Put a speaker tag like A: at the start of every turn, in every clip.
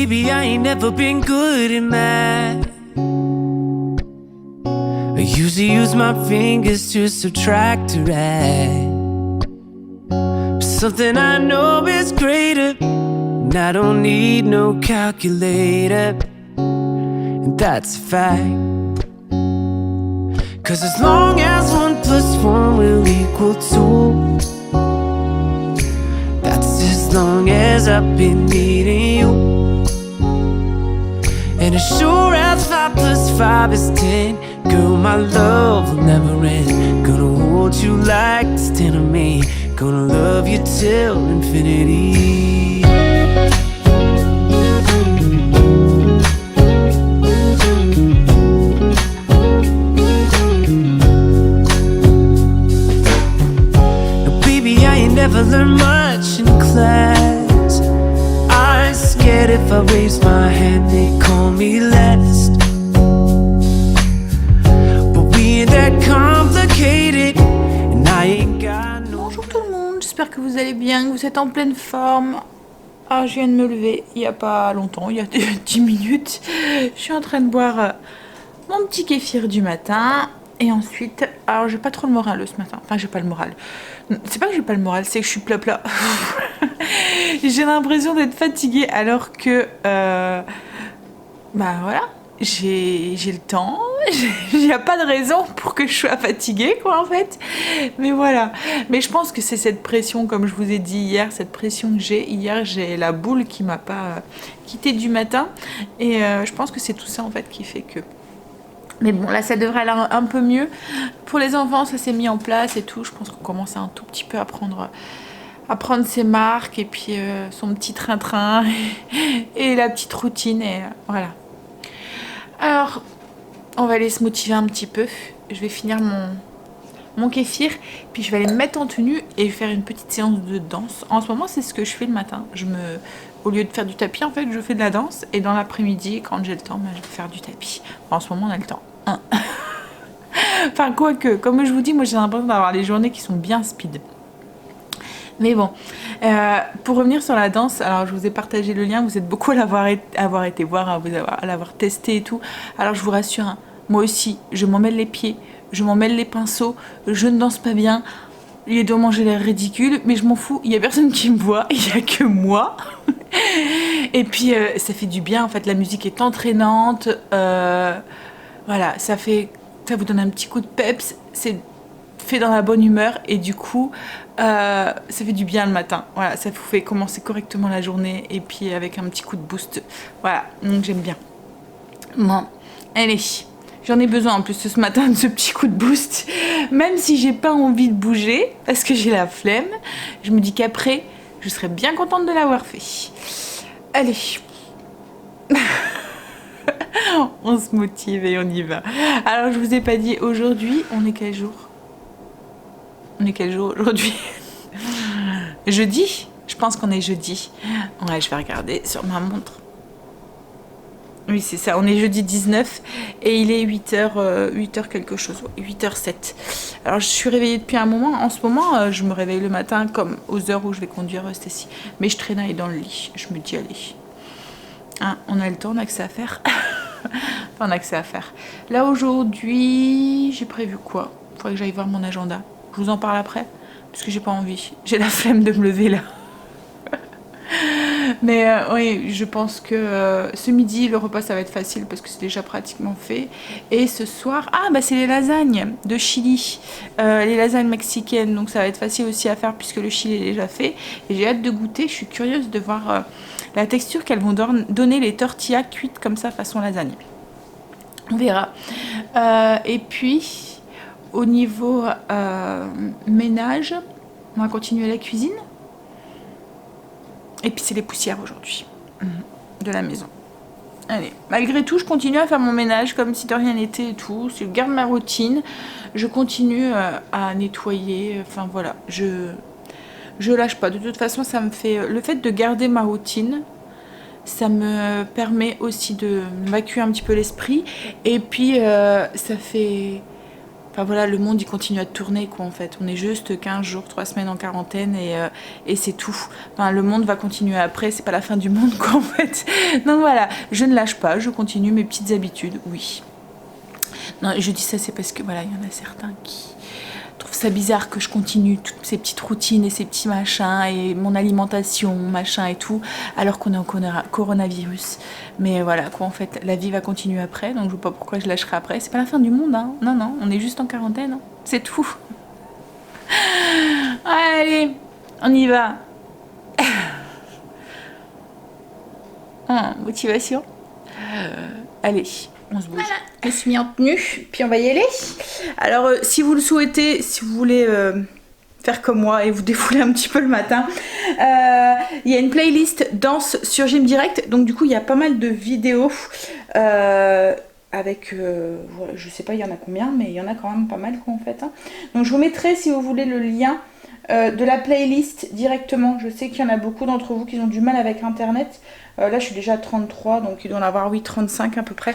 A: baby, I ain't never been good at math. I usually use my fingers to subtract or add. But something I know is greater, and I don't need no calculator, and that's a fact. 'Cause as long as 1 + 1 will equal 2, that's as long as I've been needing you. And as sure as 5 + 5 is 10, girl, my love will never end. Gonna hold you like there's 10 of me. Gonna love you till infinity. Now baby, I ain't never learned much in class. I'm scared if I raise my hand they call me last. But we ain't that complicated, and I ain't got no.
B: Bonjour tout le monde, j'espère que vous allez bien, que vous êtes en pleine forme. Ah, je viens de me lever il n'y a pas longtemps, il y a 10 minutes. Je suis en train de boire mon petit kéfir du matin. Et ensuite, alors j'ai pas trop le moral ce matin. Enfin, j'ai pas le moral. C'est pas que j'ai pas le moral, c'est que je suis plat. J'ai l'impression d'être fatiguée alors que... bah voilà, j'ai le temps. Il n'y a pas de raison pour que je sois fatiguée, quoi, en fait. Mais voilà. Mais je pense que c'est cette pression, comme je vous ai dit hier, cette pression que j'ai. Hier, j'ai la boule qui m'a pas quittée du matin. Et je pense que c'est tout ça, en fait, qui fait que... Mais bon, là, ça devrait aller un peu mieux. Pour les enfants, ça s'est mis en place et tout. Je pense qu'on commence un tout petit peu à prendre ses marques et puis son petit train-train et la petite routine. Et voilà. Alors, on va aller se motiver un petit peu. Je vais finir mon kéfir. Puis je vais aller me mettre en tenue et faire une petite séance de danse. En ce moment, c'est ce que je fais le matin. Au lieu de faire du tapis, en fait, je fais de la danse. Et dans l'après-midi, quand j'ai le temps, je vais faire du tapis. En ce moment, on a le temps. Enfin, quoique, comme je vous dis, moi, j'ai l'impression d'avoir les journées qui sont bien speed. Mais bon, pour revenir sur la danse, alors je vous ai partagé le lien. Vous êtes beaucoup à l'avoir été voir, à l'avoir testé et tout. Alors, je vous rassure, hein, moi aussi, je m'en mêle les pieds, je m'en mêle les pinceaux, je ne danse pas bien. Les dos j'ai l'air ridicule, mais je m'en fous, il n'y a personne qui me voit, il n'y a que moi. Et puis ça fait du bien, en fait, la musique est entraînante, voilà, ça vous donne un petit coup de peps, c'est fait dans la bonne humeur et du coup ça fait du bien le matin, voilà, ça vous fait commencer correctement la journée et puis avec un petit coup de boost, voilà, donc j'aime bien. Bon, allez. J'en ai besoin en plus ce matin de ce petit coup de boost. Même si j'ai pas envie de bouger, parce que j'ai la flemme, je me dis qu'après, je serai bien contente de l'avoir fait. Allez. On se motive et on y va. Alors, je vous ai pas dit, aujourd'hui, on est quel jour? On est quel jour aujourd'hui? Jeudi? Je pense qu'on est jeudi. Ouais, je vais regarder sur ma montre. Oui, c'est ça, on est jeudi 19 et il est 8h quelque chose, 8h07. Alors, je suis réveillée depuis un moment. En ce moment, je me réveille le matin comme aux heures où je vais conduire Stacy. Mais je traînaille dans le lit. Je me dis, allez, hein, on a le temps, on a que ça à faire. Enfin, on a que ça à faire. Là, aujourd'hui, j'ai prévu quoi? Il faudrait que j'aille voir mon agenda. Je vous en parle après, parce que j'ai pas envie. J'ai la flemme de me lever là. Mais oui, je pense que ce midi, le repas, ça va être facile parce que c'est déjà pratiquement fait. Et ce soir, c'est les lasagnes de Chili. Les lasagnes mexicaines, donc ça va être facile aussi à faire puisque le Chili est déjà fait. Et j'ai hâte de goûter, je suis curieuse de voir la texture qu'elles vont donner les tortillas cuites comme ça façon lasagne. On verra. Et puis, au niveau ménage, on va continuer la cuisine. Et puis c'est les poussières aujourd'hui de la maison. Allez, malgré tout, je continue à faire mon ménage comme si de rien n'était et tout. Je garde ma routine. Je continue à nettoyer. Enfin voilà, je lâche pas. De toute façon, ça me fait... Le fait de garder ma routine, ça me permet aussi de m'évacuer un petit peu l'esprit. Et puis, ça fait Enfin voilà, le monde il continue à tourner quoi en fait. On est juste 15 jours, 3 semaines en quarantaine et c'est tout. Enfin le monde va continuer après, c'est pas la fin du monde quoi en fait. Donc voilà, je ne lâche pas, je continue mes petites habitudes, oui. Non, je dis ça c'est parce que voilà, il y en a certains qui trouvent ça bizarre que je continue toutes ces petites routines et ces petits machins et mon alimentation, machin et tout, alors qu'on est en coronavirus. Mais voilà, quoi, en fait, la vie va continuer après, donc je vois pas pourquoi je lâcherai après. C'est pas la fin du monde, hein. Non, non, on est juste en quarantaine, hein. C'est tout. Allez, on y va. Motivation. Allez. On se bouge. Voilà, je me suis mis en tenue, puis on va y aller. Alors, si vous le souhaitez, si vous voulez faire comme moi et vous défouler un petit peu le matin, il y a une playlist danse sur Gym Direct. Donc, du coup, il y a pas mal de vidéos avec, voilà, je sais pas, il y en a combien, mais il y en a quand même pas mal, quoi, en fait. Hein. Donc, je vous mettrai, si vous voulez, le lien de la playlist directement. Je sais qu'il y en a beaucoup d'entre vous qui ont du mal avec Internet. Là, je suis déjà à 33, donc il doit en avoir, oui, 35 à peu près.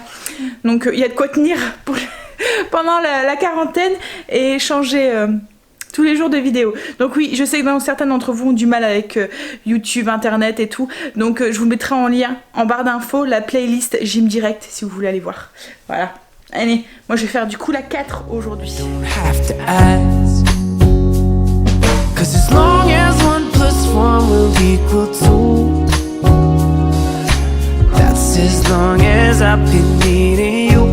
B: Donc, il y a de quoi tenir pendant la quarantaine et changer tous les jours de vidéos. Donc oui, je sais que certains d'entre vous ont du mal avec YouTube, Internet et tout. Donc, je vous mettrai en lien, en barre d'infos, la playlist Gym Direct, si vous voulez aller voir. Voilà. Allez, moi, je vais faire du coup la 4 aujourd'hui.
A: Cause as long as 1 + 1 will equal 2, that's as long as I've been needing you.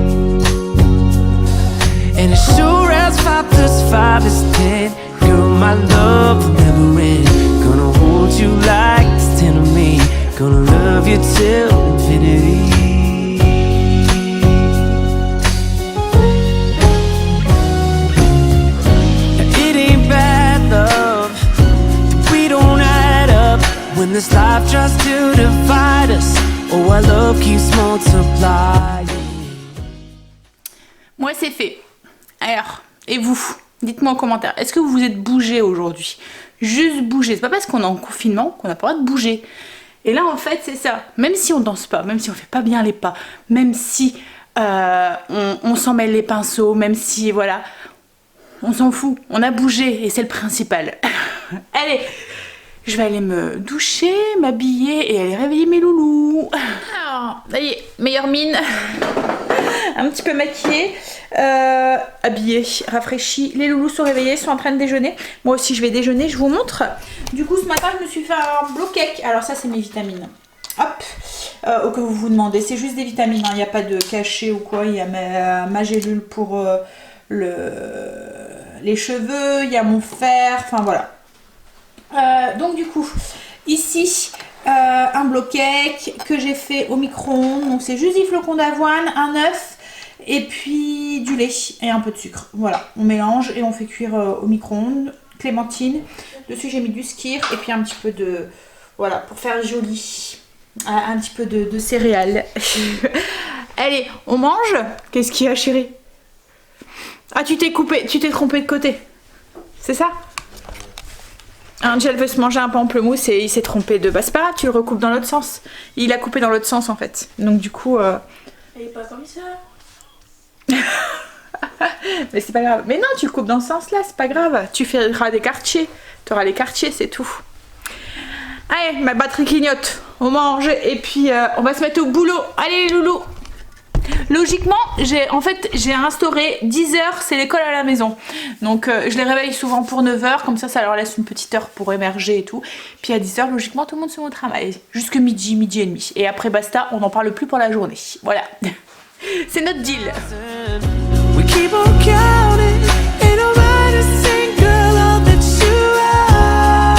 A: And as sure as 5 + 5 is 10, girl, my love will never end. Gonna hold you like it's 10 of me. Gonna love you till infinity. When this life tries to divide us, oh, our love keeps multiplying.
B: Moi, c'est fait. Alors, et vous? Dites-moi en commentaire. Est-ce que vous vous êtes bougé aujourd'hui? Juste bouger. C'est pas parce qu'on est en confinement qu'on n'a pas le droit de bouger. Et là, en fait, c'est ça. Même si on danse pas, même si on fait pas bien les pas, même si on s'en mêle les pinceaux, même si, voilà, on s'en fout. On a bougé et c'est le principal. Allez! Je vais aller me doucher, m'habiller et aller réveiller mes loulous. Alors, ça y est, meilleure mine. Un petit peu maquillée, habillée, rafraîchie. Les loulous sont réveillés, sont en train de déjeuner. Moi aussi, je vais déjeuner, je vous montre. Du coup, ce matin, je me suis fait un blow cake. Alors ça, c'est mes vitamines. Hop, au cas où vous vous demandez, c'est juste des vitamines. Il n'y a pas de cachet ou quoi. Il y a ma gélule pour les cheveux. Il y a mon fer. Enfin, voilà. Donc du coup, ici, un blow cake que j'ai fait au micro-ondes. Donc c'est juste des flocons d'avoine, un œuf et puis du lait et un peu de sucre. Voilà, on mélange et on fait cuire au micro-ondes. Clémentine, dessus j'ai mis du skyr et puis un petit peu de, voilà, pour faire joli, un petit peu de céréales. Allez, on mange. Qu'est-ce qu'il y a, chérie? Ah, tu t'es trompé de côté. C'est ça? Angel veut se manger un pamplemousse et il s'est trompé de... Bah c'est pas grave, tu le recoupes dans l'autre sens. Il a coupé dans l'autre sens en fait. Donc du coup... Il est pas comme ça. Mais c'est pas grave. Mais non, tu le coupes dans ce sens là, c'est pas grave. Tu feras des quartiers. Tu auras les quartiers, c'est tout. Allez, ma batterie clignote. On mange et puis on va se mettre au boulot. Allez les loulous. Logiquement, j'ai instauré 10h, c'est l'école à la maison. Donc je les réveille souvent pour 9h, comme ça leur laisse une petite heure pour émerger et tout. Puis à 10h, logiquement, tout le monde se met au travail. Jusque midi, midi et demi. Et après basta, on n'en parle plus pour la journée. Voilà. C'est notre deal.
A: We keep on counting, ain't nobody to sing, girl, all that you are.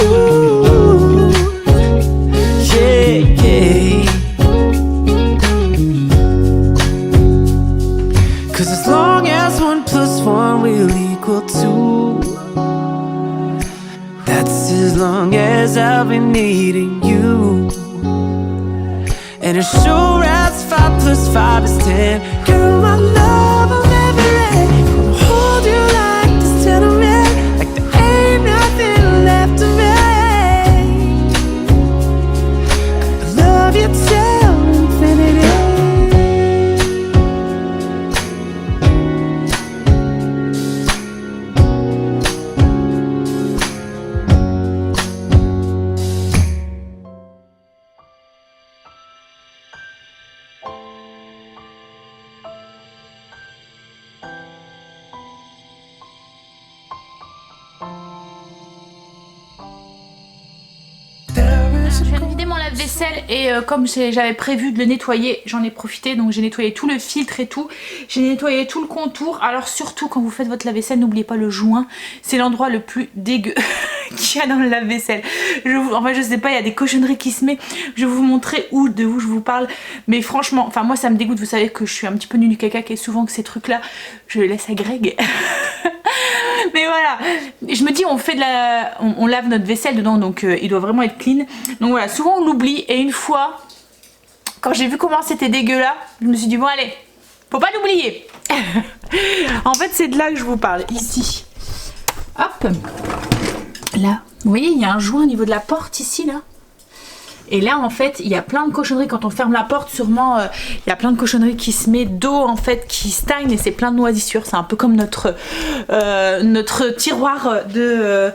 A: Ooh, yeah, yeah. 'Cause as long as 1 + 1 will equal 2, that's as long as I've been needing you. And as sure as 5 + 5 is 10, girl, my love will never end. Gonna hold you like this till the end, like there ain't nothing left of me. I love you till infinity.
B: lave-vaisselle et comme j'avais prévu de le nettoyer, j'en ai profité, donc j'ai nettoyé tout le filtre et tout, j'ai nettoyé tout le contour. Alors surtout quand vous faites votre lave-vaisselle, n'oubliez pas le joint, c'est l'endroit le plus dégueu qu'il y a dans le lave-vaisselle. Enfin je sais pas, il y a des cochonneries qui se mettent, je vais vous montrer de où je vous parle, mais franchement, enfin moi ça me dégoûte, vous savez que je suis un petit peu nulle du caca et souvent que ces trucs là, je les laisse à Greg. Mais voilà, je me dis on lave notre vaisselle dedans, donc il doit vraiment être clean. Donc voilà, souvent on l'oublie et une fois, quand j'ai vu comment c'était dégueu là, je me suis dit bon allez, faut pas l'oublier. En fait c'est de là que je vous parle, ici. Hop, là, vous voyez il y a un joint au niveau de la porte ici là. Et là en fait il y a plein de cochonneries, quand on ferme la porte sûrement il y a plein de cochonneries qui se met d'eau en fait, qui stagne et c'est plein de moisissures. C'est un peu comme notre tiroir de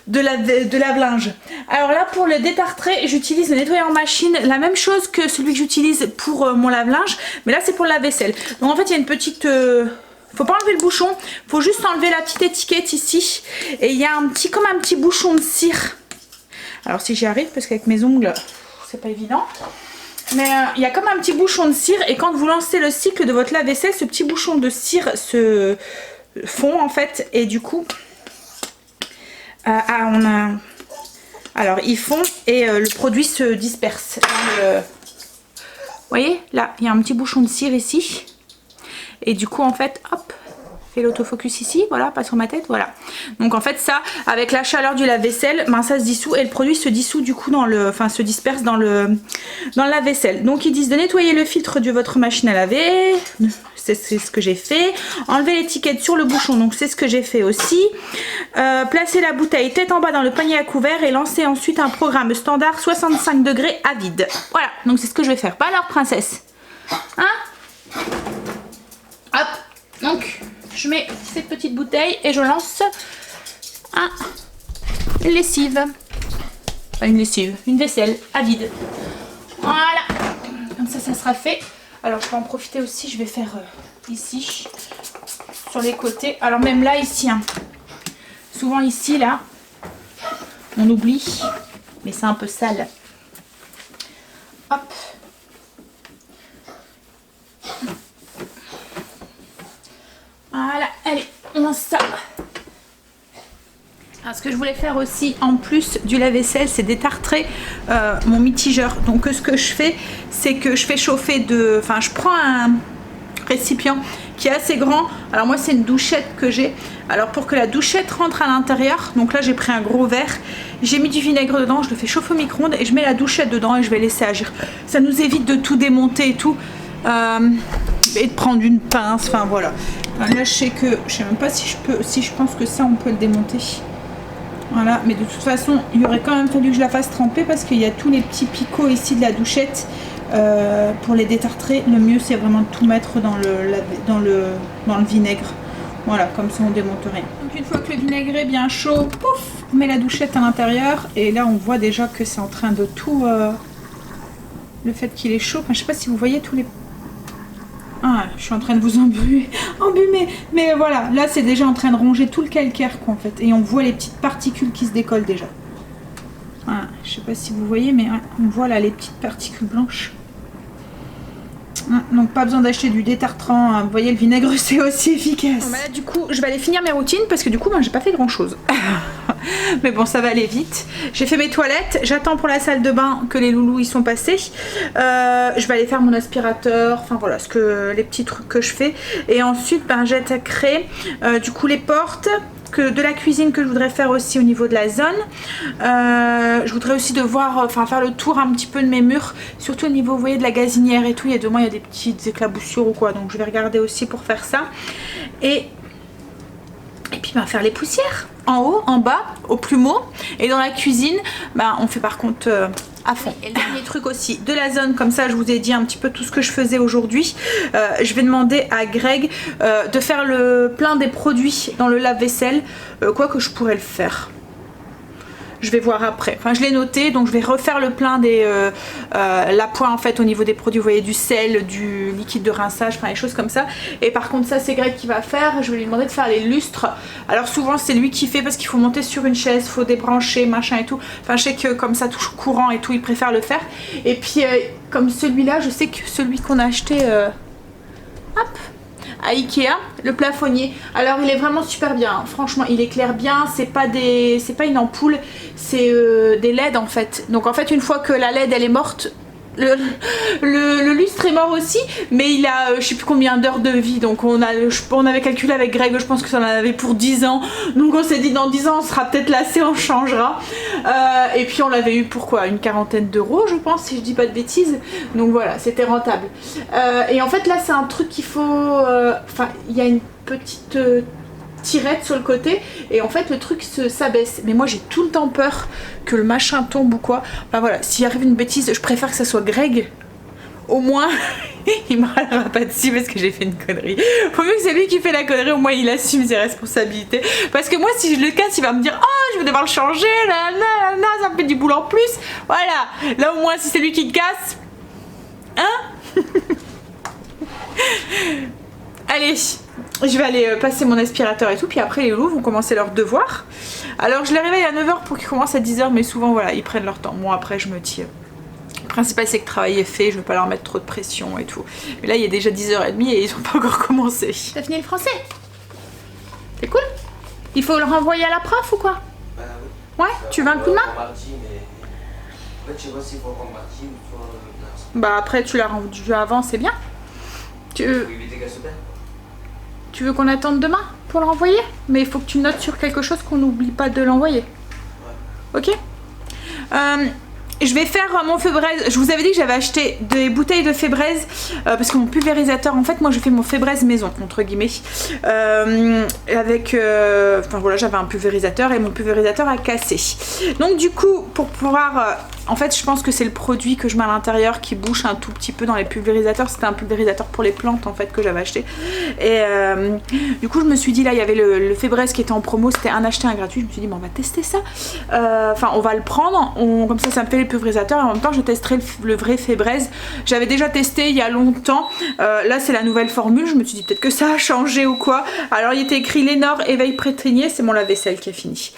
B: lave-linge. Alors là pour le détartrer j'utilise le nettoyant machine, la même chose que celui que j'utilise pour mon lave-linge, mais là c'est pour la vaisselle. Donc en fait il y a une petite... faut pas enlever le bouchon, faut juste enlever la petite étiquette ici. Et il y a comme un petit bouchon de cire. Alors si j'y arrive, parce qu'avec mes ongles c'est pas évident, mais il y a comme un petit bouchon de cire et quand vous lancez le cycle de votre lave-vaisselle, ce petit bouchon de cire se fond en fait et du coup alors il fond et le produit se disperse. Vous voyez là il y a un petit bouchon de cire ici et du coup en fait hop, fait l'autofocus ici, voilà, pas sur ma tête, voilà. Donc en fait ça, avec la chaleur du lave-vaisselle, ben, ça se dissout et le produit se dissout du coup se disperse dans le lave-vaisselle. Donc ils disent de nettoyer le filtre de votre machine à laver, c'est ce que j'ai fait. Enlever l'étiquette sur le bouchon, donc c'est ce que j'ai fait aussi. Placer la bouteille tête en bas dans le panier à couvert et lancer ensuite un programme standard 65 degrés à vide. Voilà, donc c'est ce que je vais faire. Pas alors princesse, hein? Hop, donc je mets cette petite bouteille et je lance une lessive. Enfin une lessive, une vaisselle à vide. Voilà. Comme ça sera fait. Alors je vais en profiter aussi, je vais faire ici, sur les côtés. Alors même là, ici, hein. Souvent ici, là, on oublie, mais c'est un peu sale. Hop. Voilà, allez, on lance ça. Alors, ce que je voulais faire aussi en plus du lave-vaisselle, c'est détartrer mon mitigeur. Donc ce que je fais, c'est que je fais chauffer je prends un récipient qui est assez grand. Alors moi c'est une douchette que j'ai. Alors pour que la douchette rentre à l'intérieur, donc là j'ai pris un gros verre, j'ai mis du vinaigre dedans, je le fais chauffer au micro-ondes et je mets la douchette dedans et je vais laisser agir. Ça nous évite de tout démonter et tout. Et de prendre une pince, enfin voilà. Là je sais même pas si je pense que ça on peut le démonter. Voilà, mais de toute façon il aurait quand même fallu que je la fasse tremper parce qu'il y a tous les petits picots ici de la douchette. Pour les détartrer, le mieux c'est vraiment de tout mettre dans le vinaigre. Voilà, comme ça on démonte rien. Donc une fois que le vinaigre est bien chaud, pouf, on met la douchette à l'intérieur et là on voit déjà que c'est en train de tout... le fait qu'il est chaud, enfin, je sais pas si vous voyez tous les... Ah, je suis en train de vous embumer, mais voilà, là c'est déjà en train de ronger tout le calcaire quoi, en fait, et on voit les petites particules qui se décollent déjà. Voilà, je sais pas si vous voyez, mais on voit là les petites particules blanches. Donc pas besoin d'acheter du détartrant, hein. Vous voyez le vinaigre c'est aussi efficace. Bon, bah là, du coup je vais aller finir mes routines parce que du coup j'ai pas fait grand chose. Mais bon ça va aller vite. J'ai fait mes toilettes, j'attends pour la salle de bain que les loulous y sont passés. Je vais aller faire mon aspirateur, enfin voilà les petits trucs que je fais. Et ensuite j'attaquerai du coup les portes de la cuisine que je voudrais faire aussi au niveau de la zone. Je voudrais aussi faire le tour un petit peu de mes murs, surtout au niveau vous voyez de la gazinière et tout, il y a il y a des petites éclaboussures ou quoi, donc je vais regarder aussi pour faire ça. Et puis faire les poussières en haut, en bas, au plumeau, et dans la cuisine on fait par contre à fond. Et le dernier truc aussi de la zone, comme ça je vous ai dit un petit peu tout ce que je faisais aujourd'hui. Je vais demander à Greg de faire le plein des produits dans le lave-vaisselle, quoi que je pourrais le faire. Je vais voir après. Enfin, je l'ai noté, donc je vais refaire le plein des l'appoint en fait au niveau des produits. Vous voyez, du sel, du liquide de rinçage, enfin les choses comme ça. Et par contre, ça c'est Greg qui va faire. Je vais lui demander de faire les lustres. Alors souvent c'est lui qui fait parce qu'il faut monter sur une chaise, il faut débrancher, machin et tout. Enfin, je sais que comme ça touche courant et tout, il préfère le faire. Et puis comme celui-là, je sais que celui qu'on a acheté, hop, à Ikea, le plafonnier. Alors il est vraiment super bien, franchement il éclaire bien, c'est pas une ampoule, c'est des LED en fait. Donc en fait une fois que la LED elle est morte, le lustre est mort aussi, mais il a je sais plus combien d'heures de vie, donc on avait calculé avec Greg, je pense que ça en avait pour 10 ans, donc on s'est dit dans 10 ans on sera peut-être lassé, on changera. Et puis on l'avait eu pour quoi, une quarantaine d'euros je pense, si je dis pas de bêtises, donc voilà, c'était rentable. Et en fait là c'est un truc qu'il faut, enfin il y a une petite tirette sur le côté et en fait le truc s'abaisse, mais moi j'ai tout le temps peur que le machin tombe ou quoi. Enfin voilà, s'il arrive une bêtise, je préfère que ça soit Greg, au moins il me râlera pas dessus parce que j'ai fait une connerie. Faut mieux que c'est lui qui fait la connerie, au moins il assume ses responsabilités, parce que moi si je le casse il va me dire oh je vais devoir le changer, ça me fait du boulot en plus. Voilà, là au moins si c'est lui qui le casse, hein. Allez, je vais aller passer mon aspirateur et tout, puis après les loulous vont commencer leur devoir. Alors je les réveille à 9 h pour qu'ils commencent à 10 h, mais souvent voilà, ils prennent leur temps. Moi après je me tire. Le principal c'est que le travail est fait, je veux pas leur mettre trop de pression et tout. Mais là il est déjà 10 h 30 et ils ont pas encore commencé. T'as fini le français? C'est cool? Il faut le renvoyer à la prof ou quoi?
C: Bah oui.
B: Ouais, tu veux un coup de main?
C: Mardi, mais... En fait, je sais pas s'il faut encore mardi ou soit...
B: Bah après tu l'as rendu avant, c'est bien.
C: Faut éviter qu'elle se perde.
B: Tu veux qu'on attende demain pour le renvoyer? Mais il faut que tu notes sur quelque chose qu'on n'oublie pas de l'envoyer. Ouais. Ok. Je vais faire mon Febreze. Je vous avais dit que j'avais acheté des bouteilles de Febreze parce que mon pulvérisateur, en fait moi je fais mon Febreze maison entre guillemets avec enfin voilà, j'avais un pulvérisateur et mon pulvérisateur a cassé. Donc du coup pour pouvoir en fait je pense que c'est le produit que je mets à l'intérieur qui bouche un tout petit peu dans les pulvérisateurs. C'était un pulvérisateur pour les plantes en fait que j'avais acheté. Et du coup je me suis dit là il y avait le Febreze qui était en promo, c'était un acheté un gratuit. Je me suis dit bon on va tester ça. Enfin on va le prendre, comme ça me fait les pulvérisateurs et en même temps je testerai le vrai Febreze. J'avais déjà testé il y a longtemps. Là c'est la nouvelle formule, je me suis dit peut-être que ça a changé ou quoi. Alors il était écrit Lénore éveil pré-traîné, c'est mon lave-vaisselle qui est fini.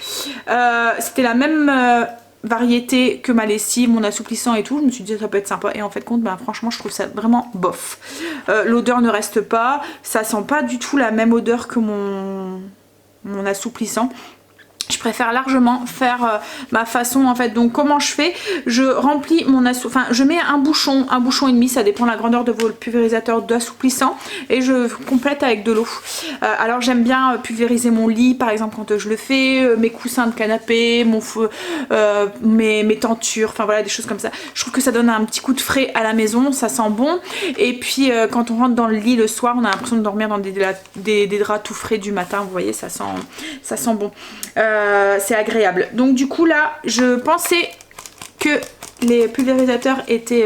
B: C'était la même variété que ma lessive, mon assouplissant et tout. Je me suis dit ça peut être sympa et en fait compte franchement je trouve ça vraiment bof. L'odeur ne reste pas, ça sent pas du tout la même odeur que mon assouplissant. Je préfère largement faire ma façon en fait. Donc comment je fais? Je remplis mon enfin je mets un bouchon et demi, ça dépend de la grandeur de vos pulvérisateurs d'assouplissant, et je complète avec de l'eau. Alors j'aime bien pulvériser mon lit par exemple quand je le fais, mes coussins de canapé, mes tentures, enfin voilà des choses comme ça. Je trouve que ça donne un petit coup de frais à la maison, ça sent bon. Et puis quand on rentre dans le lit le soir, on a l'impression de dormir dans des draps tout frais du matin, vous voyez, ça sent bon. C'est agréable. Donc du coup là je pensais que les pulvérisateurs étaient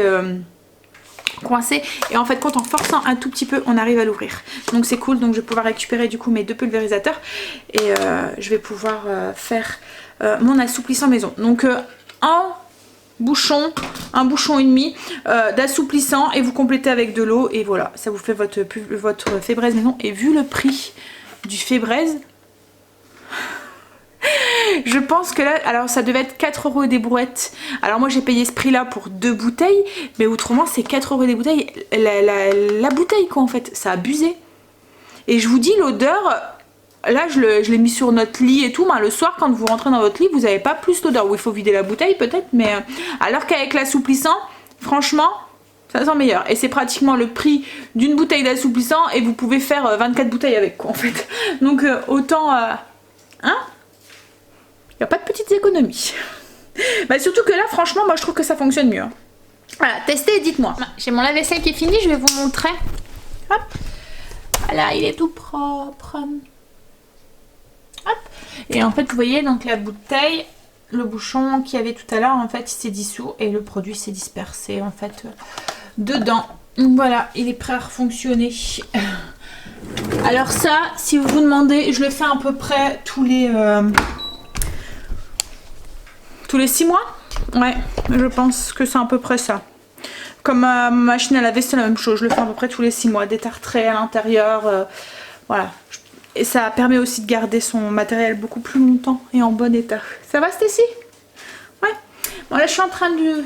B: coincés et en fait quand en forçant un tout petit peu on arrive à l'ouvrir, donc c'est cool. Donc je vais pouvoir récupérer du coup mes deux pulvérisateurs et je vais pouvoir faire mon assouplissant maison. Donc un bouchon et demi d'assouplissant et vous complétez avec de l'eau et voilà, ça vous fait votre Febreze maison. Et vu le prix du Febreze, je pense que là, alors ça devait être 4 € des brouettes. Alors moi j'ai payé ce prix là pour 2 bouteilles, mais autrement c'est 4 € des bouteilles. La bouteille quoi en fait, ça a abusé. Et je vous dis l'odeur, là je l'ai mis sur notre lit et tout, mais le soir quand vous rentrez dans votre lit vous n'avez pas plus d'odeur. Oui il faut vider la bouteille peut-être, mais alors qu'avec l'assouplissant, franchement ça sent meilleur. Et c'est pratiquement le prix d'une bouteille d'assouplissant et vous pouvez faire 24 bouteilles avec quoi en fait. Donc autant... hein, il n'y a pas de petites économies. Bah surtout que là franchement moi je trouve que ça fonctionne mieux. Voilà, testez et dites-moi. J'ai mon lave-vaisselle qui est fini, je vais vous montrer. Hop. Voilà, il est tout propre. Hop. Et en fait vous voyez donc la bouteille, le bouchon qu'il y avait tout à l'heure en fait il s'est dissous et le produit s'est dispersé en fait dedans. Donc voilà, il est prêt à refonctionner. Alors ça, si vous vous demandez, je le fais à peu près tous les... Tous les 6 mois? Ouais, je pense que c'est à peu près ça. Comme ma machine à laver, c'est la même chose. Je le fais à peu près tous les 6 mois. Détartrer à l'intérieur. Voilà. Et ça permet aussi de garder son matériel beaucoup plus longtemps et en bon état. Ça va, Stécie? Ouais. Bon, là, je suis en train de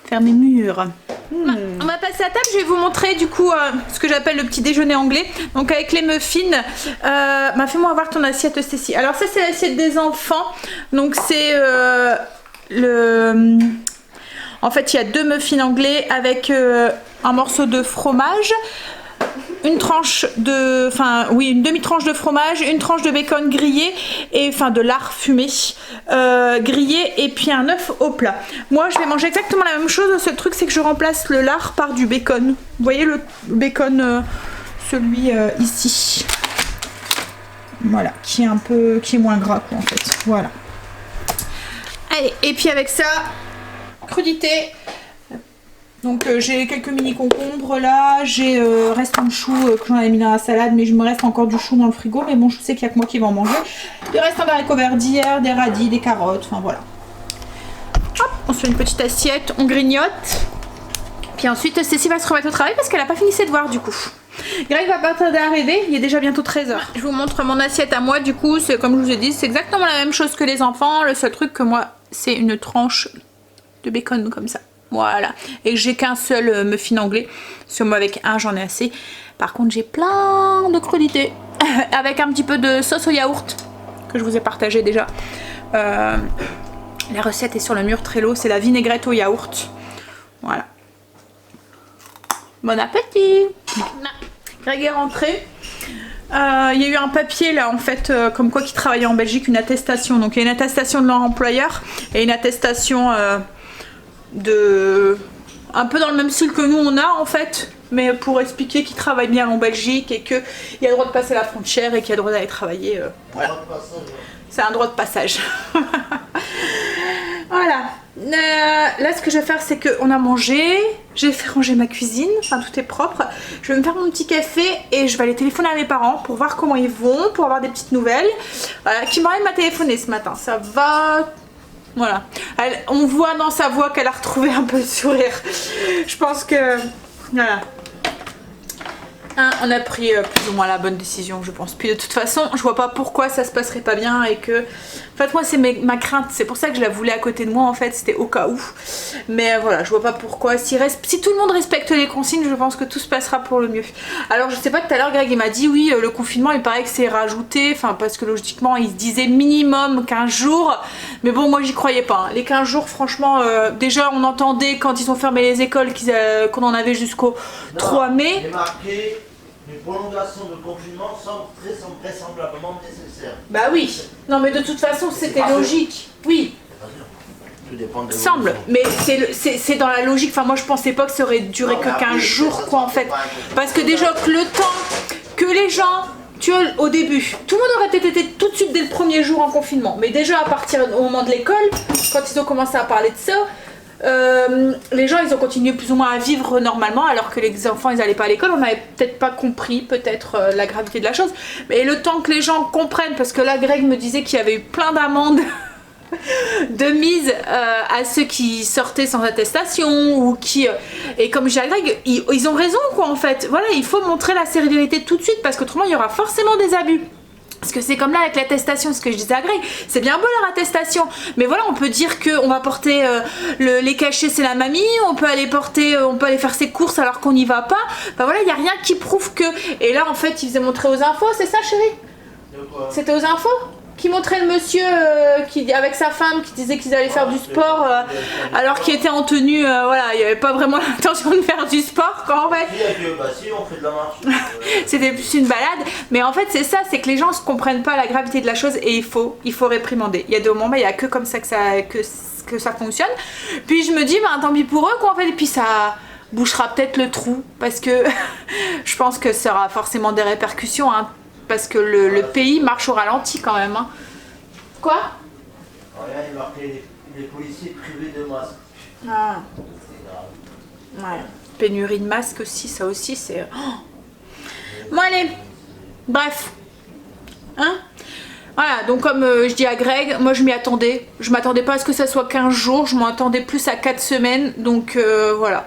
B: faire mes murs. On va passer à table. Je vais vous montrer du coup ce que j'appelle le petit déjeuner anglais. Donc avec les muffins. Fais-moi voir ton assiette, Stécie. Alors ça, c'est l'assiette des enfants. Donc c'est En fait, il y a 2 muffins anglais avec un morceau de fromage. Une tranche de, une demi-tranche de fromage, une tranche de bacon grillé et de lard fumé grillé et puis un œuf au plat. Moi, je vais manger exactement la même chose. Le seul truc, c'est que je remplace le lard par du bacon. Vous voyez le bacon, celui ici. Voilà, qui est moins gras quoi en fait. Voilà. Allez, et puis avec ça, crudité. Donc j'ai quelques mini concombres là, j'ai restant de chou que j'en ai mis dans la salade, mais je me reste encore du chou dans le frigo, mais bon je sais qu'il n'y a que moi qui va en manger. Il reste un haricot vert d'hier, des radis, des carottes, enfin voilà. Hop, on se fait une petite assiette, on grignote. Puis ensuite Cécile va se remettre au travail parce qu'elle n'a pas fini ses devoirs du coup. Greg va pas tarder à arriver, il est déjà bientôt 13h. Je vous montre mon assiette à moi du coup, c'est comme je vous ai dit, c'est exactement la même chose que les enfants. Le seul truc que moi, c'est une tranche de bacon comme ça. Voilà, et que j'ai qu'un seul muffin anglais, parce que moi avec un j'en ai assez. Par contre j'ai plein de crudités, avec un petit peu de sauce au yaourt, que je vous ai partagé déjà. La recette est sur le mur Trello, c'est la vinaigrette au yaourt. Voilà. Bon appétit. Greg est rentré. Il y a eu un papier là en fait comme quoi qu'il travaillait en Belgique, une attestation. Donc il y a une attestation de leur employeur et une attestation... un peu dans le même style que nous on a en fait, mais pour expliquer qu'il travaille bien en Belgique et qu'il a le droit de passer la frontière et qu'il a le droit d'aller travailler. Voilà. C'est un droit de passage. Voilà. Là ce que je vais faire c'est qu'on a mangé, j'ai fait ranger ma cuisine, enfin tout est propre. Je vais me faire mon petit café et je vais aller téléphoner à mes parents pour voir comment ils vont, pour avoir des petites nouvelles. Voilà, Kimberly m'a téléphoné ce matin, ça va... Voilà, on voit dans sa voix qu'elle a retrouvé un peu le sourire. Je pense que, voilà. On a pris plus ou moins la bonne décision, je pense. Puis de toute façon, je vois pas pourquoi ça se passerait pas bien et que... En fait, moi, c'est ma crainte. C'est pour ça que je la voulais à côté de moi, en fait. C'était au cas où. Mais voilà, je vois pas pourquoi. Si tout le monde respecte les consignes, je pense que tout se passera pour le mieux. Alors, je sais pas, tout à l'heure, Greg, il m'a dit, oui, le confinement, il paraît que c'est rajouté. Enfin, parce que logiquement, il se disait minimum 15 jours. Mais bon, moi, j'y croyais pas. Hein. Les 15 jours, franchement, déjà, on entendait quand ils ont fermé les écoles qu'on en avait jusqu'au 3 mai.
C: Une prolongation de confinement semble très vraisemblablement nécessaire.
B: Bah oui. Non mais de toute façon c'était logique. Oui.
C: Tout dépend de
B: semble. Mais c'est dans la logique. Enfin moi je pensais pas que ça aurait duré que 15 jours quoi en fait. Parce que déjà que le temps que les gens... Tu vois, au début, tout le monde aurait peut-être été tout de suite dès le premier jour en confinement. Mais déjà à partir au moment de l'école, quand ils ont commencé à parler de ça... les gens ils ont continué plus ou moins à vivre normalement alors que les enfants ils allaient pas à l'école. On n'avait peut-être pas compris la gravité de la chose, mais le temps que les gens comprennent, parce que là Greg me disait qu'il y avait eu plein d'amendes de mise à ceux qui sortaient sans attestation ou qui et comme j'ai dit à Greg, ils ont raison quoi en fait. Voilà, il faut montrer la sérénité tout de suite parce qu'autrement il y aura forcément des abus. Parce que c'est comme là avec l'attestation, ce que je disais à Greg, c'est bien beau leur attestation, mais voilà, on peut dire qu'on va porter les cachets, c'est la mamie, on peut aller faire ses courses alors qu'on n'y va pas. Enfin voilà, il n'y a rien qui prouve que. Et là en fait, ils faisaient montrer aux infos, c'est ça chérie? C'était aux infos qui montrait le monsieur avec sa femme qui disait qu'ils allaient faire du sport alors qu'il était en tenue, voilà, il n'y avait pas vraiment l'intention de faire du sport quoi en fait.
C: Bah si, on fait de la marche.
B: C'était plus une balade, mais en fait c'est ça, c'est que les gens ne comprennent pas la gravité de la chose et il faut réprimander. Il y a des moments, il n'y a que comme ça que ça fonctionne. Puis je me dis, bah, tant pis pour eux quoi en fait, et puis ça bouchera peut-être le trou parce que je pense que ça aura forcément des répercussions hein. Parce que le pays marche au ralenti quand même. Hein. Quoi?
C: Regarde, il marquait les policiers privés de masques.
B: Ah. Ouais. Pénurie de masques aussi, ça aussi c'est... Oh. Bon allez, bref. Hein? Voilà, donc comme je dis à Greg, moi je m'y attendais. Je m'attendais pas à ce que ça soit 15 jours, je m'attendais plus à 4 semaines. Donc voilà.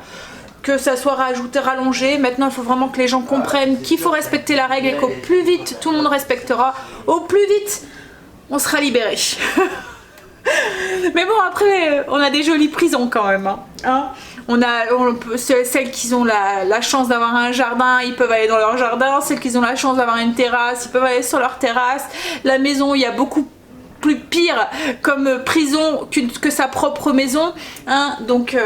B: Que ça soit rajouté, rallongé. Maintenant, il faut vraiment que les gens comprennent qu'il faut respecter la règle et qu'au plus vite, tout le monde respectera. Au plus vite, on sera libéré. Mais bon, après, on a des jolies prisons quand même. Hein. Celles qui ont la chance d'avoir un jardin, ils peuvent aller dans leur jardin. Celles qui ont la chance d'avoir une terrasse, ils peuvent aller sur leur terrasse. La maison, il y a beaucoup plus pire comme prison que sa propre maison. Hein. Donc...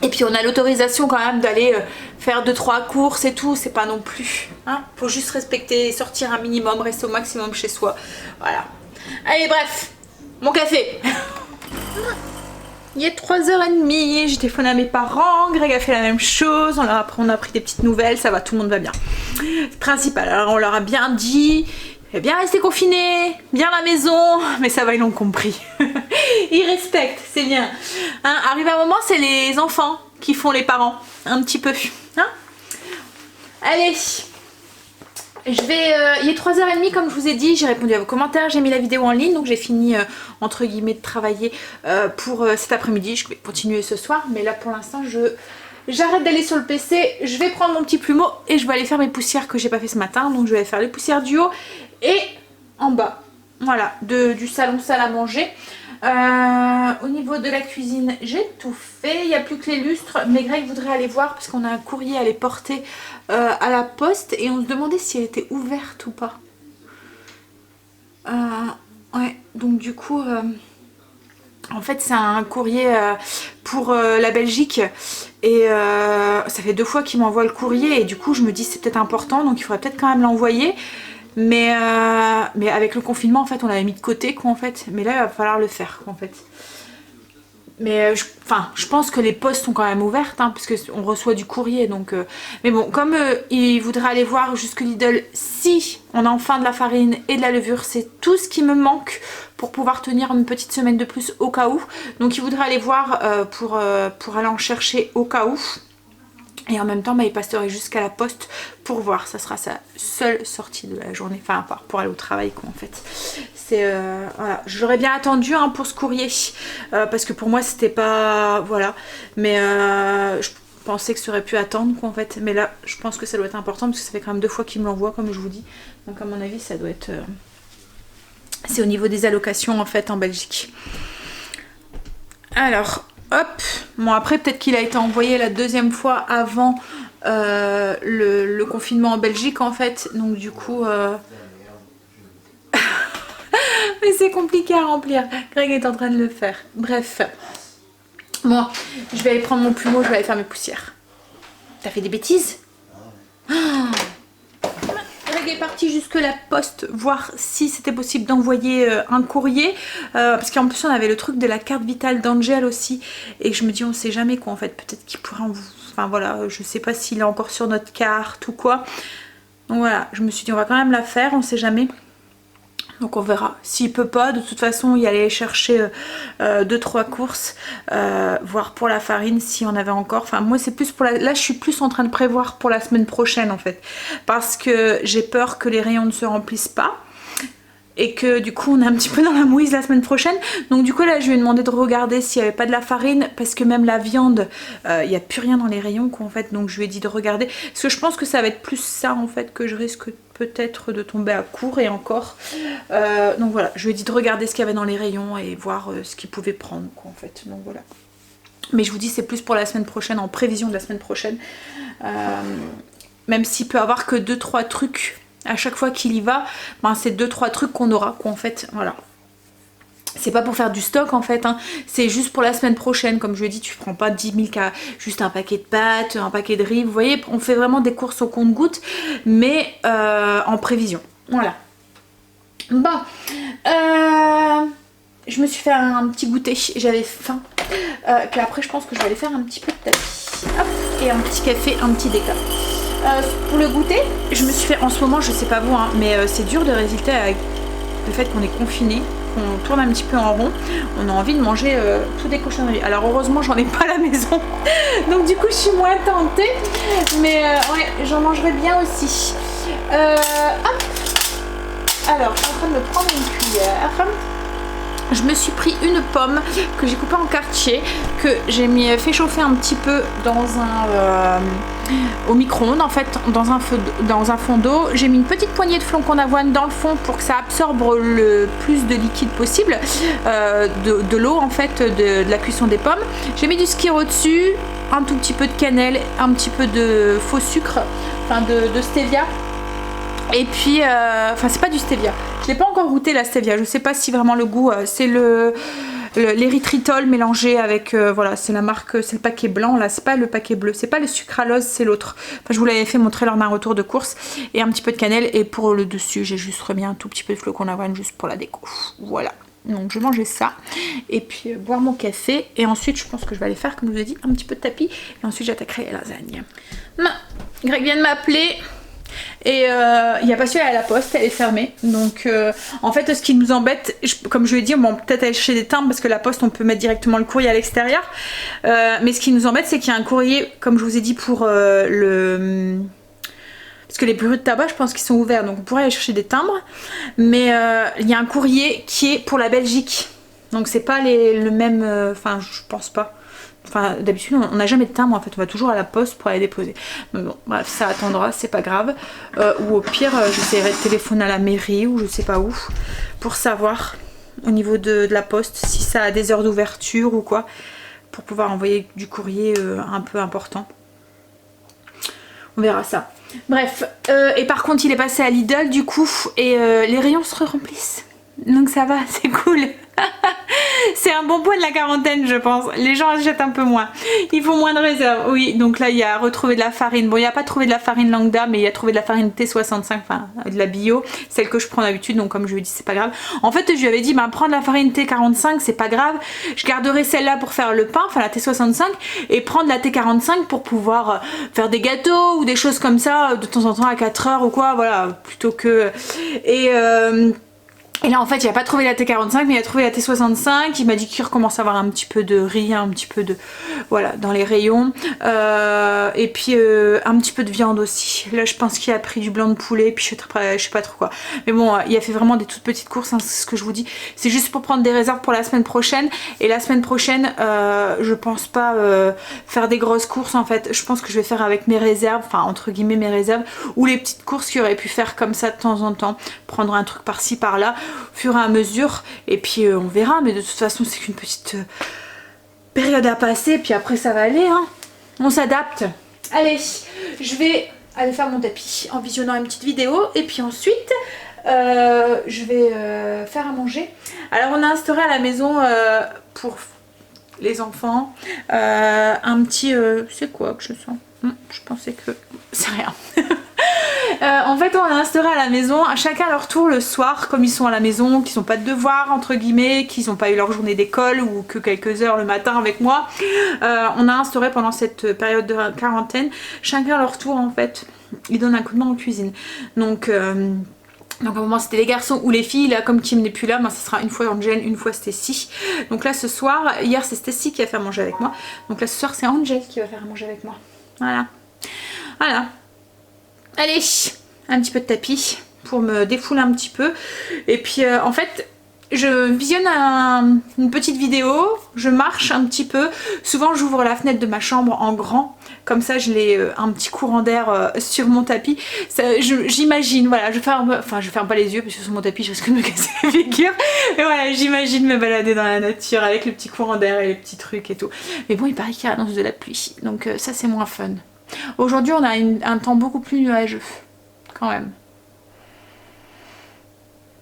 B: Et puis on a l'autorisation quand même d'aller faire 2-3 courses et tout, c'est pas non plus. Hein, faut juste respecter, sortir un minimum, rester au maximum chez soi. Voilà. Allez bref, mon café. Il est 3h30, j'ai téléphoné à mes parents, Greg a fait la même chose, après on a pris des petites nouvelles, ça va, tout le monde va bien. C'est principal, alors on leur a bien dit... bien rester confiné, bien à la maison, mais ça va, ils l'ont compris. Ils respectent, c'est bien. Hein, arrive un moment, c'est les enfants qui font les parents, un petit peu. Hein, allez, je vais... il est 3h30 comme je vous ai dit, j'ai répondu à vos commentaires, j'ai mis la vidéo en ligne, donc j'ai fini entre guillemets de travailler pour cet après-midi. Je vais continuer ce soir, mais là pour l'instant j'arrête d'aller sur le PC, je vais prendre mon petit plumeau et je vais aller faire mes poussières que j'ai pas fait ce matin. Donc je vais aller faire les poussières du haut et en bas, voilà, du salon salle à manger. Au niveau de la cuisine, j'ai tout fait, il n'y a plus que les lustres, mais Greg voudrait aller voir parce qu'on a un courrier à aller porter à la poste et on se demandait si elle était ouverte ou pas. Ouais, donc du coup... En fait c'est un courrier pour la Belgique et ça fait 2 fois qu'il m'envoie le courrier et du coup je me dis c'est peut-être important donc il faudrait peut-être quand même l'envoyer mais avec le confinement en fait on l'avait mis de côté quoi en fait, mais là il va falloir le faire quoi, en fait. Mais je pense que les postes sont quand même ouvertes hein, parce qu'on reçoit du courrier donc mais bon comme il voudrait aller voir jusque Lidl si on a enfin de la farine et de la levure, c'est tout ce qui me manque pour pouvoir tenir une petite semaine de plus au cas où. Donc il voudrait aller voir pour aller en chercher au cas où. Et en même temps il passerait jusqu'à la poste pour voir, ça sera sa seule sortie de la journée, enfin à part pour aller au travail quoi en fait. C'est voilà, je l'aurais bien attendu hein, pour ce courrier parce que pour moi c'était pas voilà, mais je pensais que ça aurait pu attendre quoi en fait, mais là je pense que ça doit être important parce que ça fait quand même 2 fois qu'il me l'envoie comme je vous dis, donc à mon avis ça doit être c'est au niveau des allocations en fait en Belgique. Alors hop, bon après peut-être qu'il a été envoyé la 2e fois avant le confinement en Belgique en fait, donc du coup mais c'est compliqué à remplir. Greg est en train de le faire. Bref. Bon, je vais aller prendre mon plumeau, je vais aller faire mes poussières. T'as fait des bêtises? Greg est parti jusque la poste voir si c'était possible d'envoyer un courrier parce qu'en plus on avait le truc de la carte vitale d'Angel aussi et je me dis on sait jamais quoi en fait, peut-être qu'il pourrait enfin voilà, je sais pas s'il est encore sur notre carte ou quoi, donc voilà, je me suis dit on va quand même la faire, on sait jamais. Donc on verra. S'il peut pas, de toute façon, y aller chercher 2-3 courses, voir pour la farine si on avait encore. Enfin moi c'est plus pour là je suis plus en train de prévoir pour la semaine prochaine en fait. Parce que j'ai peur que les rayons ne se remplissent pas. Et que du coup on est un petit peu dans la mouise la semaine prochaine. Donc du coup là je lui ai demandé de regarder s'il n'y avait pas de la farine. Parce que même la viande, il n'y a plus rien dans les rayons quoi en fait. Donc je lui ai dit de regarder. Parce que je pense que ça va être plus ça en fait que je risque peut-être de tomber à court et encore. Donc voilà, je lui ai dit de regarder ce qu'il y avait dans les rayons et voir ce qu'il pouvait prendre quoi en fait. Donc voilà. Mais je vous dis c'est plus pour la semaine prochaine, en prévision de la semaine prochaine. Même s'il peut avoir que 2-3 trucs à chaque fois qu'il y va, ben c'est 2-3 trucs qu'on aura quoi en fait, voilà. C'est pas pour faire du stock en fait, hein. C'est juste pour la semaine prochaine. Comme je l'ai dit, tu prends pas 10 000 cas, juste un paquet de pâtes, un paquet de riz. Vous voyez, on fait vraiment des courses au compte-gouttes, mais en prévision. Voilà. Bon, je me suis fait un petit goûter, j'avais faim. Puis après, je pense que je vais aller faire un petit peu de tapis. Hop, et un petit café, un petit déca. Pour le goûter, je me suis fait en ce moment, je sais pas vous, hein, mais c'est dur de résister avec le fait qu'on est confiné. On tourne un petit peu en rond, on a envie de manger toutes des cochonneries. Alors heureusement j'en ai pas à la maison, donc du coup je suis moins tentée, mais ouais j'en mangerai bien aussi. Hop. Alors, je suis en train de me prendre une cuillère. Je me suis pris une pomme que j'ai coupée en quartier, que j'ai fait chauffer un petit peu au micro-ondes, en fait, dans un fond d'eau. J'ai mis une petite poignée de flocons d'avoine dans le fond pour que ça absorbe le plus de liquide possible, de l'eau en fait, de la cuisson des pommes. J'ai mis du skyr au-dessus, un tout petit peu de cannelle, un petit peu de faux sucre, enfin de stevia. Et puis, enfin c'est pas du stevia, je l'ai pas encore goûté la stevia, je sais pas si vraiment le goût, c'est l'érythritol mélangé avec, voilà, c'est la marque, c'est le paquet blanc là, c'est pas le paquet bleu, c'est pas le sucralose, c'est l'autre. Enfin je vous l'avais fait montrer lors d'un retour de course, et un petit peu de cannelle, et pour le dessus j'ai juste remis un tout petit peu de flocons d'avoine juste pour la déco, voilà. Donc je vais manger ça, et puis boire mon café, et ensuite je pense que je vais aller faire, comme je vous ai dit, un petit peu de tapis, et ensuite j'attaquerai la lasagne. Greg vient de m'appeler. Et il n'y a pas su aller à la poste, elle est fermée. Donc en fait ce qui nous embête, comme je lui ai dit, bon, peut-être aller chercher des timbres parce que la poste on peut mettre directement le courrier à l'extérieur. Mais ce qui nous embête c'est qu'il y a un courrier, comme je vous ai dit, pour parce que les bureaux de tabac je pense qu'ils sont ouverts, donc on pourrait aller chercher des timbres. Mais il y a un courrier qui est pour la Belgique. Donc c'est pas le même, enfin je pense pas. Enfin, d'habitude, on n'a jamais de timbre en fait, on va toujours à la poste pour aller déposer. Mais bon, bref, ça attendra, c'est pas grave. Ou au pire, j'essaierai de téléphoner à la mairie ou je sais pas où pour savoir au niveau de la poste si ça a des heures d'ouverture ou quoi, pour pouvoir envoyer du courrier un peu important. On verra ça. Bref, et par contre, il est passé à Lidl du coup, et les rayons se remplissent. Donc ça va, c'est cool. C'est un bon point de la quarantaine je pense. Les gens achètent un peu moins. Il faut moins de réserves. Oui, donc là il y a retrouvé de la farine. Bon, il n'y a pas trouvé de la farine lambda, mais il y a trouvé de la farine T65, enfin de la bio, celle que je prends d'habitude. Donc comme je lui ai dit, c'est pas grave. En fait, je lui avais dit, bah, prendre la farine T45, c'est pas grave. Je garderai celle-là pour faire le pain, enfin la T65, et prendre la T45 pour pouvoir faire des gâteaux ou des choses comme ça de temps en temps à 4 heures ou quoi. Voilà, plutôt que... Et là en fait il n'a pas trouvé la T45 mais il a trouvé la T65, il m'a dit qu'il recommence à avoir un petit peu de riz, un petit peu de... voilà, dans les rayons, et puis un petit peu de viande aussi. Là je pense qu'il a pris du blanc de poulet, puis je sais pas trop quoi. Mais bon, il a fait vraiment des toutes petites courses, hein, c'est ce que je vous dis. C'est juste pour prendre des réserves pour la semaine prochaine, et la semaine prochaine je pense pas faire des grosses courses en fait. Je pense que je vais faire avec mes réserves, enfin entre guillemets mes réserves, ou les petites courses qu'il aurait pu faire comme ça de temps en temps, prendre un truc par-ci par-là, au fur et à mesure, et puis on verra, mais de toute façon c'est qu'une petite période à passer, puis après ça va aller, hein. On s'adapte. Allez, je vais aller faire mon tapis en visionnant une petite vidéo, et puis ensuite je vais faire à manger. Alors on a instauré à la maison pour les enfants un petit... c'est quoi que je sens? Je pensais que... c'est rien. En fait on a instauré à la maison, à chacun leur tour le soir, comme ils sont à la maison, qu'ils n'ont pas de devoirs entre guillemets, qu'ils n'ont pas eu leur journée d'école ou que quelques heures le matin avec moi, on a instauré pendant cette période de quarantaine, chacun leur tour en fait, ils donnent un coup de main en cuisine. Donc à un moment c'était les garçons ou les filles, là comme Kim n'est plus là, ben, ce sera une fois Angel, une fois Stacy. Donc là ce soir, hier c'est Stacy qui a fait à manger avec moi, donc là ce soir c'est Angel qui va faire à manger avec moi. Voilà. Voilà. Allez, un petit peu de tapis pour me défouler un petit peu. Et puis en fait, je visionne une petite vidéo, je marche un petit peu. Souvent j'ouvre la fenêtre de ma chambre en grand, comme ça je l'ai un petit courant d'air sur mon tapis. J'imagine, voilà, je ferme pas les yeux parce que sur mon tapis je risque de me casser la figure. Mais voilà, j'imagine me balader dans la nature avec le petit courant d'air et les petits trucs et tout. Mais bon, il paraît qu'il y a l'annonce de la pluie, donc ça c'est moins fun. Aujourd'hui on a un temps beaucoup plus nuageux, quand même.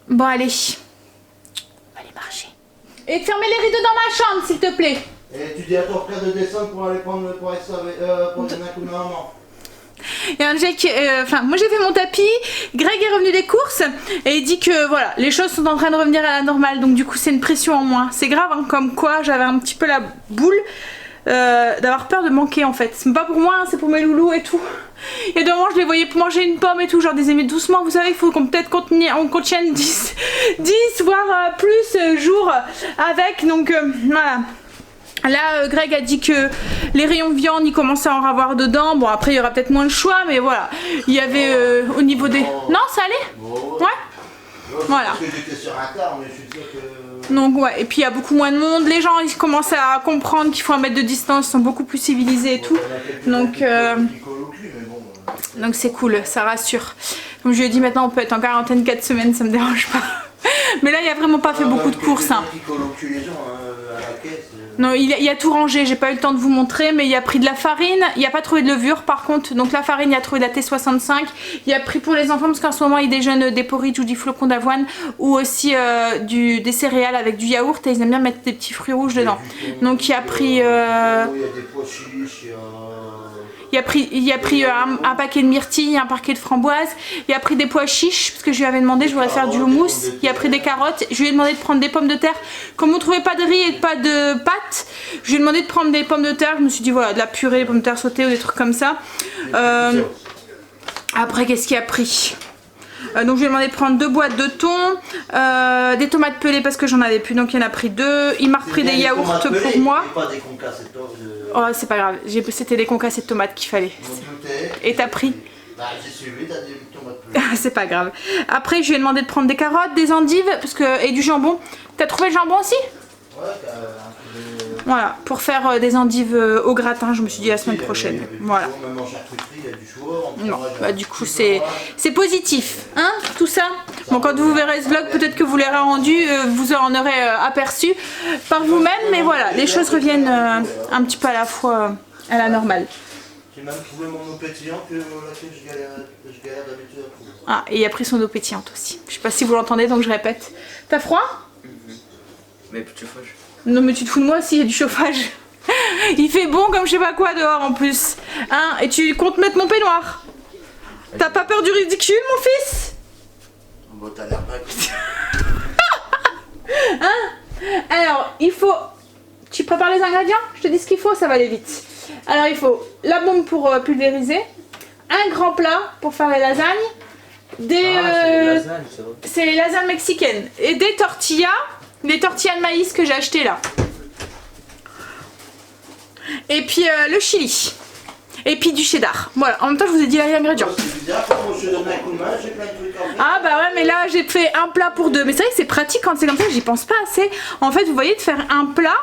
B: Bon allez, on va aller marcher. Et fermez les rideaux dans ma chambre s'il te plaît.
C: Et tu dis à ton frère de descendre pour aller prendre pour donner un coup de main à maman.
B: Et Angel qui... enfin moi j'ai fait mon tapis, Greg est revenu des courses et il dit que voilà, les choses sont en train de revenir à la normale, donc du coup c'est une pression en moins. C'est grave hein, comme quoi j'avais un petit peu la boule d'avoir peur de manquer en fait. C'est pas pour moi, hein, c'est pour mes loulous et tout. Il y a deux moments je les voyais manger une pomme et tout, genre des aimés doucement, vous savez il faut qu'on peut-être on contienne 10 voire plus jours avec, donc voilà. Là Greg a dit que les rayons viande il commençait à en avoir dedans, bon après il y aura peut-être moins le choix, mais voilà, il y avait au niveau des... Non ça allait? Ouais. Voilà.
C: Parce que j'étais sur un tard, mais je suis sûr que...
B: Donc ouais, et puis il y a beaucoup moins de monde. Les gens ils commencent à comprendre qu'il faut 1 mètre de distance, ils sont beaucoup plus civilisés et tout. Donc donc c'est cool, ça rassure. Comme je lui ai dit, maintenant on peut être en quarantaine 4 semaines, ça me dérange pas. Mais là il a vraiment pas fait beaucoup de courses. Hein. Non, il a tout rangé, j'ai pas eu le temps de vous montrer, mais il a pris de la farine, il a pas trouvé de levure par contre, donc la farine il a trouvé de la T65, il a pris pour les enfants parce qu'en ce moment il déjeune des porridge ou du flocon d'avoine ou aussi des céréales avec du yaourt et ils aiment bien mettre des petits fruits rouges dedans. Donc il a pris... Il a pris un paquet de myrtilles, un paquet de framboises, il a pris des pois chiches parce que je lui avais demandé, je voudrais faire du houmous, il a pris des carottes, je lui ai demandé de prendre des pommes de terre. Comme on ne trouvait pas de riz et pas de pâtes, je lui ai demandé de prendre des pommes de terre, je me suis dit voilà, de la purée, des pommes de terre sautées ou des trucs comme ça. Après qu'est-ce qu'il a pris? Donc je lui ai demandé de prendre 2 boîtes de thon, des tomates pelées parce que j'en avais plus, donc il en a pris 2. Il m'a repris des yaourts pour moi. Oh c'est pas grave, c'était des concassés de tomates qu'il fallait. Et t'as pris?
C: Bah j'ai suivi, t'as des tomates pelées.
B: C'est pas grave. Après je lui ai demandé de prendre des carottes, des endives et du jambon. T'as trouvé le jambon aussi?
C: Ouais, un peu de...
B: Voilà, pour faire des endives au gratin, je me suis dit la semaine prochaine. Voilà. Non, bah du coup c'est positif, hein, tout ça. Bon, quand vous verrez ce vlog, peut-être que vous l'aurez rendu, vous en aurez aperçu par vous-même, mais voilà, les choses reviennent un petit peu à la fois à la normale.
C: J'ai même trouvé mon eau pétillante laquelle je galère d'habitude à trouver.
B: Ah, et il a pris son eau pétillante aussi. Je sais pas si vous l'entendez, donc je répète. T'as froid?
D: Mais plus de chauffage.
B: Non mais tu te fous de moi s'il y a du chauffage. Il fait bon comme je sais pas quoi dehors en plus. Hein? Et tu comptes mettre mon peignoir? T'as pas peur du ridicule mon fils?
C: Bon t'as l'air pas écouté.
B: Hein? Alors il faut... Tu prépares les ingrédients? Je te dis ce qu'il faut, ça va aller vite. Alors il faut la bombe pour pulvériser, un grand plat pour faire les lasagnes, c'est les lasagnes mexicaines et des tortillas de maïs que j'ai acheté là. Et puis le chili. Et puis du cheddar. Voilà, en même temps je vous ai dit les ingrédients. Ah bah ouais mais là j'ai fait un plat pour 2. Mais c'est vrai que c'est pratique quand c'est comme ça, j'y pense pas assez. En fait vous voyez de faire un plat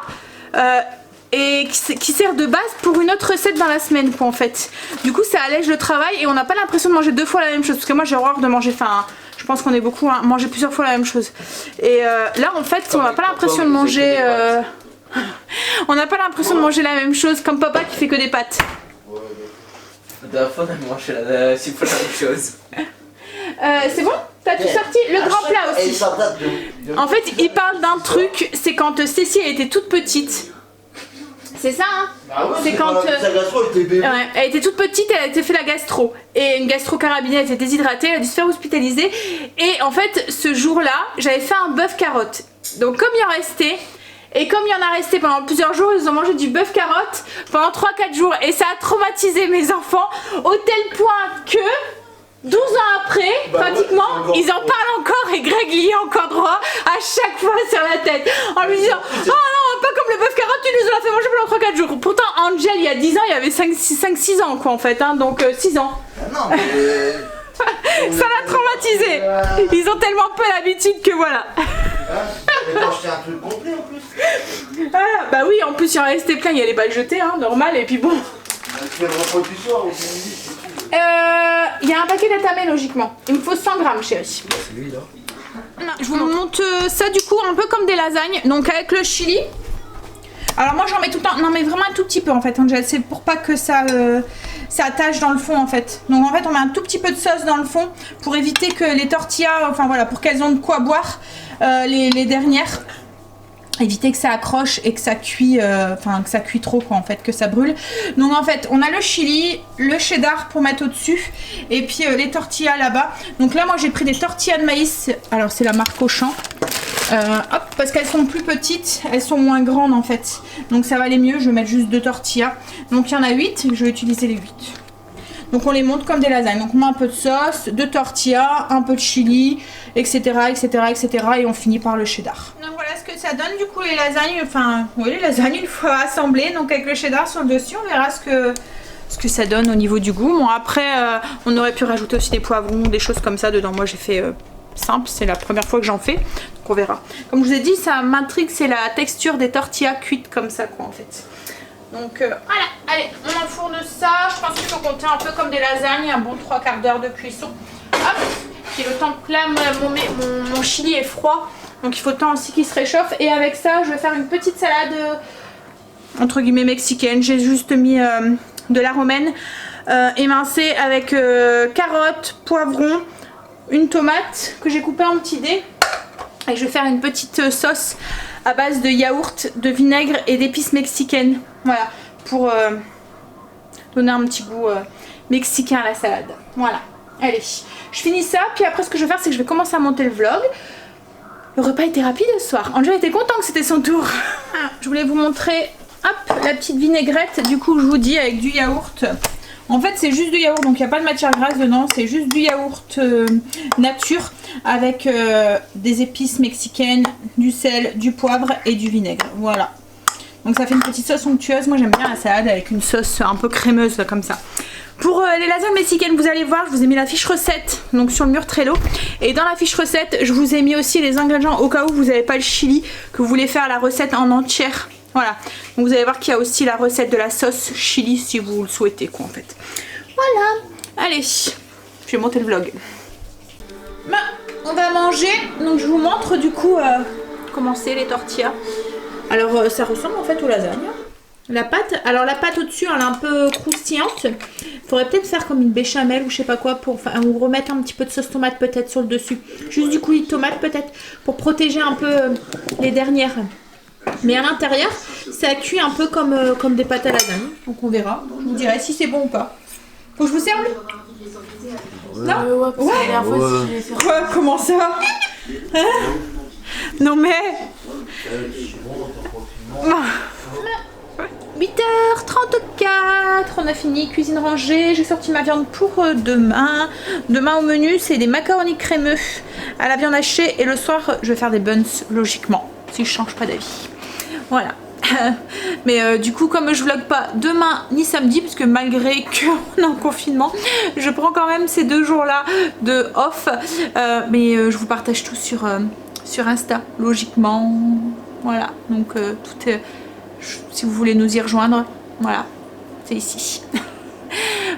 B: et qui sert de base pour une autre recette dans la semaine quoi en fait. Du coup ça allège le travail et on n'a pas l'impression de manger 2 fois la même chose. Parce que moi j'ai horreur de manger, enfin je pense qu'on est beaucoup à manger plusieurs fois la même chose. Et là en fait on n'a pas l'impression de manger... on n'a pas l'impression de manger la même chose comme papa qui fait que des pâtes.
D: La dernière fois on a mangé la 6 fois la même chose.
B: C'est bon? T'as tout sorti? Le grand plat aussi. En fait il parle d'un truc, c'est quand Cécile était toute petite. C'est ça hein?
C: Ah ouais,
B: c'est quand
C: sa gastro était bébé.
B: ouais, elle était toute petite, elle a été fait la gastro. Et une gastro carabinée, elle était déshydratée, elle a dû se faire hospitaliser. Et en fait ce jour-là, j'avais fait un bœuf carotte. Donc comme il en restait, et comme il y en a resté pendant plusieurs jours, ils ont mangé du bœuf carotte pendant 3-4 jours. Et ça a traumatisé mes enfants au tel point que 12 ans après, pratiquement, ils en parlent encore et Greg lit encore droit à chaque fois sur la tête. En lui disant oh non, pas comme le bœuf carotte, tu nous en as fait manger pendant 3-4 jours. Pourtant Angel il y a 10 ans, il y avait 5-6 ans quoi en fait, hein, donc 6 ans.
C: Non mais...
B: Ça l'a traumatisé. Ils ont tellement peu l'habitude que voilà.
C: Mais t'as acheté un truc complet en plus.
B: Ah, bah oui, en plus il en restait plein, il allait pas le jeter, hein, normal, et puis bon.
C: Tu fais le repas du soir ou du midi.
B: Il y a un paquet d'atamé logiquement. Il me faut 100 grammes chérie.
D: C'est lui là.
B: Non, je vous montre ça du coup un peu comme des lasagnes, donc avec le chili. Alors moi j'en mets tout le temps, non mais vraiment un tout petit peu en fait, Angel, c'est pour pas que ça attache dans le fond en fait. Donc en fait on met un tout petit peu de sauce dans le fond pour éviter que les tortillas, enfin voilà, pour qu'elles ont de quoi boire les dernières. Éviter que ça accroche et que ça cuit, enfin que ça cuit trop quoi en fait, que ça brûle. Donc en fait on a le chili, le cheddar pour mettre au dessus et puis les tortillas là-bas. Donc là moi j'ai pris des tortillas de maïs, alors c'est la marque Auchan. Hop, parce qu'elles sont plus petites, elles sont moins grandes en fait. Donc ça va aller mieux, je vais mettre juste 2 tortillas. Donc il y en a 8, je vais utiliser les 8. Donc on les monte comme des lasagnes. Donc on met un peu de sauce, 2 tortillas, un peu de chili, etc. etc. etc. et on finit par le cheddar. Donc voilà ce que ça donne du coup les lasagnes. Enfin oui les lasagnes une fois assemblées. Donc avec le cheddar sur le dessus on verra ce que ça donne au niveau du goût. Bon après on aurait pu rajouter aussi des poivrons, des choses comme ça dedans. Moi j'ai fait simple, c'est la première fois que j'en fais, donc on verra. Comme je vous ai dit, ça m'intrigue, c'est la texture des tortillas cuites comme ça quoi en fait. Donc voilà, allez, on enfourne ça, je pense qu'il faut compter un peu comme des lasagnes, un bon 3/4 d'heure de cuisson. Hop, puis le temps que là mon chili est froid, donc il faut le temps aussi qu'il se réchauffe. Et avec ça, je vais faire une petite salade entre guillemets mexicaine. J'ai juste mis de la romaine émincée avec carottes, poivrons, une tomate que j'ai coupée en petits dés. Et je vais faire une petite sauce à base de yaourt, de vinaigre et d'épices mexicaines. Voilà, pour donner un petit goût mexicain à la salade. Voilà, allez, je finis ça. Puis après, ce que je vais faire, c'est que je vais commencer à monter le vlog. Le repas était rapide ce soir. Angela était content que c'était son tour. Je voulais vous montrer, hop, la petite vinaigrette. Du coup, je vous dis, avec du yaourt. En fait, c'est juste du yaourt, donc il n'y a pas de matière grasse dedans. C'est juste du yaourt nature avec des épices mexicaines, du sel, du poivre et du vinaigre. Voilà. Donc ça fait une petite sauce onctueuse. Moi, j'aime bien la salade avec une sauce un peu crémeuse là, comme ça. Pour les lasagnes mexicaines, vous allez voir, je vous ai mis la fiche recette donc sur le mur Trello. Et dans la fiche recette, je vous ai mis aussi les ingrédients au cas où vous n'avez pas le chili, que vous voulez faire la recette en entière. Voilà, donc vous allez voir qu'il y a aussi la recette de la sauce chili si vous le souhaitez quoi en fait. Voilà, allez, je vais monter le vlog. Ben, on va manger, donc je vous montre du coup comment c'est les tortillas. Alors ça ressemble en fait aux lasagnes. La pâte, alors la pâte au-dessus elle est un peu croustillante. Faudrait peut-être faire comme une béchamel ou je sais pas quoi pour ou remettre un petit peu de sauce tomate peut-être sur le dessus. Juste du coulis de tomate peut-être pour protéger un peu les dernières. Mais à l'intérieur, ça cuit un peu comme des pâtes à lasagne. Donc on verra. Je vous dirai si c'est bon ou pas. Faut que je vous serve? Non? Ouais. Quoi? Comment ça? Hein? Non mais... 8h34, on a fini, cuisine rangée, j'ai sorti ma viande pour demain. Demain au menu, c'est des macaronis crémeux à la viande hachée et le soir, je vais faire des buns, logiquement, si je change pas d'avis. Voilà. Mais du coup, comme je vlog pas demain ni samedi, parce que malgré qu'on est en confinement, je prends quand même ces 2 jours-là de off. Mais je vous partage tout sur Insta, logiquement. Voilà, donc tout est... Si vous voulez nous y rejoindre, voilà, c'est ici.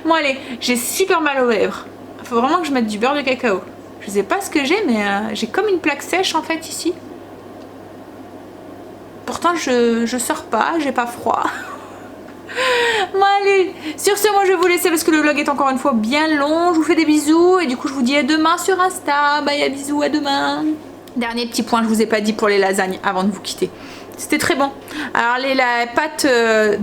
B: Bon allez, j'ai super mal aux lèvres. Il faut vraiment que je mette du beurre de cacao. Je sais pas ce que j'ai, mais j'ai comme une plaque sèche en fait ici. Pourtant je sors pas, j'ai pas froid. Bon allez, sur ce moi je vais vous laisser parce que le vlog est encore une fois bien long. Je vous fais des bisous et du coup je vous dis à demain sur Insta. Bye, à bisous, à demain. Dernier petit point, je vous ai pas dit pour les lasagnes avant de vous quitter. C'était très bon. Alors la pâte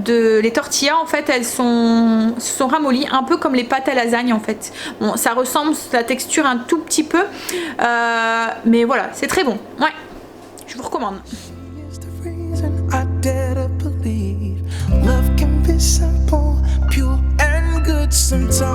B: les tortillas en fait elles se sont ramollies un peu comme les pâtes à lasagne en fait. Bon ça ressemble la texture un tout petit peu mais voilà c'est très bon. Ouais, je vous recommande. Sometimes